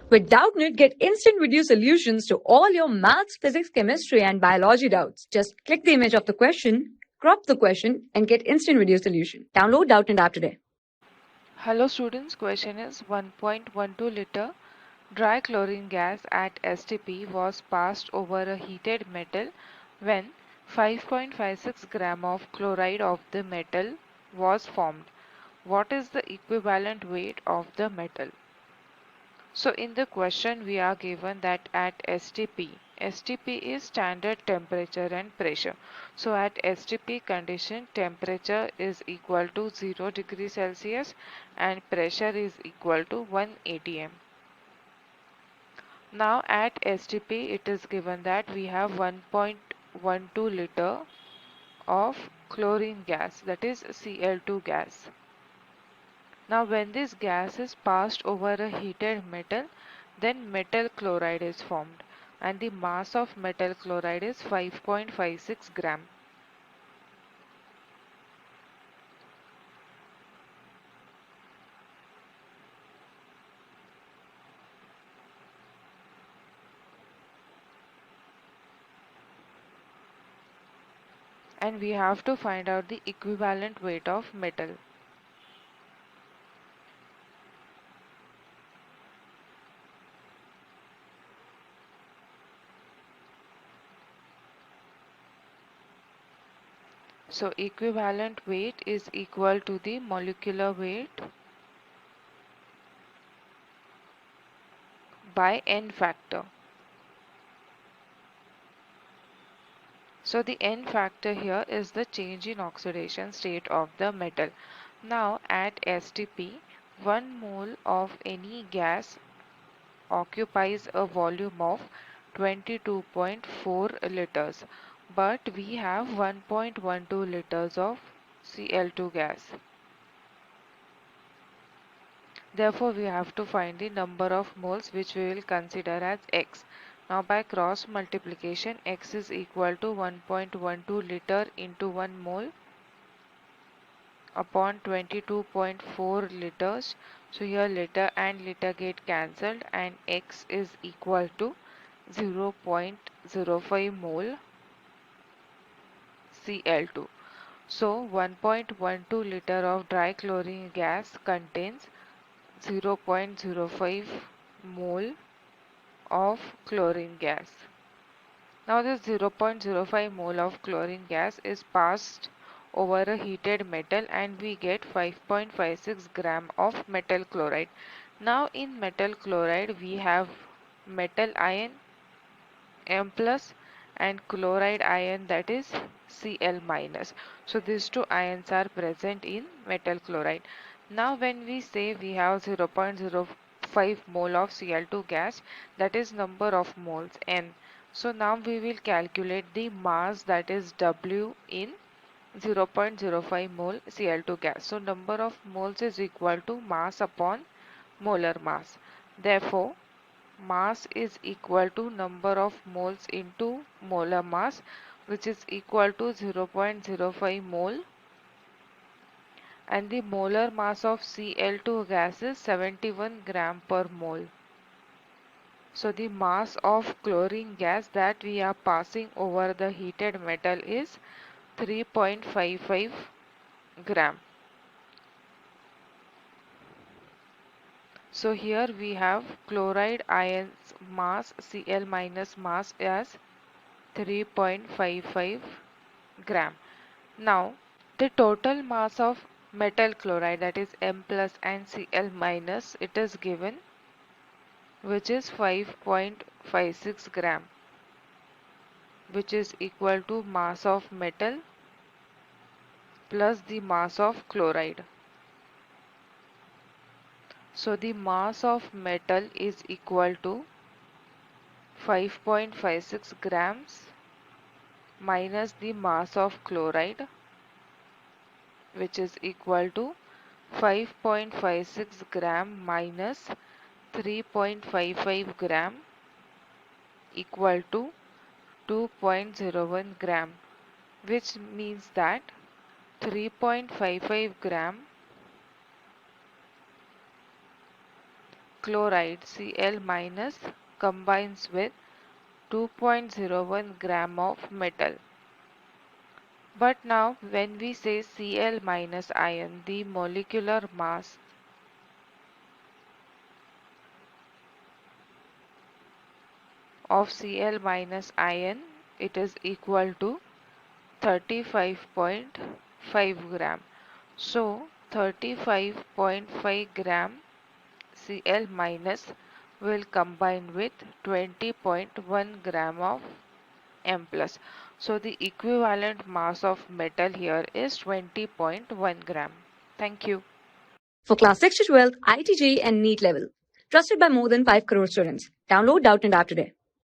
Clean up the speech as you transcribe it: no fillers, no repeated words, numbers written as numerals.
With Doubtnut, get instant video solutions to all your maths, physics, chemistry, and biology doubts. Just click the image of the question, crop the question, and get instant video solution. Download Doubtnut app today. Hello students, question is 1.12 liter dry chlorine gas at STP was passed over a heated metal when 5.56 gram of chloride of the metal was formed. What is the equivalent weight of the metal? So in the question we are given that at STP is standard temperature and pressure. So at STP condition, temperature is equal to 0 degree Celsius and pressure is equal to 1 atm. Now at STP it is given that we have 1.12 liter of chlorine gas, that is Cl2 gas. Now when this gas is passed over a heated metal, then metal chloride is formed and the mass of metal chloride is 5.56 gram. And we have to find out the equivalent weight of metal. So equivalent weight is equal to the molecular weight by N factor. So the N factor here is the change in oxidation state of the metal. Now at STP, 1 mole of any gas occupies a volume of 22.4 liters, but we have 1.12 liters of Cl2 gas. Therefore, we have to find the number of moles which we will consider as X. Now by cross multiplication, X is equal to 1.12 liter into 1 mole upon 22.4 liters. So here liter and liter get cancelled and X is equal to 0.05 mole Cl2. So 1.12 liter of dry chlorine gas contains 0.05 mole of chlorine gas. Now this 0.05 mole of chlorine gas is passed over a heated metal and we get 5.56 gram of metal chloride. Now in metal chloride we have metal ion M plus and chloride ion, that is Cl minus. So these two ions are present in metal chloride. Now when we say we have 0.05 mole of Cl2 gas, that is number of moles N. So now we will calculate the mass, that is W, in 0.05 mole Cl2 gas. So number of moles is equal to mass upon molar mass. Therefore mass is equal to number of moles into molar mass, which is equal to 0.05 mole, and the molar mass of Cl2 gas is 71 gram per mole. So the mass of chlorine gas that we are passing over the heated metal is 3.55 gram. So here we have chloride ions mass Cl minus mass as 3.55 gram. Now the total mass of metal chloride, that is M plus and Cl minus, it is given, which is 5.56 gram, which is equal to mass of metal plus the mass of chloride. So the mass of metal is equal to 5.56 grams minus the mass of chloride, which is equal to 5.56 gram minus 3.55 gram, equal to 2.01 gram, which means that 3.55 gram chloride Cl minus combines with 2.01 gram of metal. But now when we say Cl minus ion, the molecular mass of Cl minus ion, it is equal to 35.5 gram. So 35.5 gram Cl minus will combine with 20.1 gram of M plus. So the equivalent mass of metal here is 20.1 gram. Thank you. For class 6 to 12, IIT JEE and NEET level. Trusted by more than 5 crore students. Download Doubtnut app today.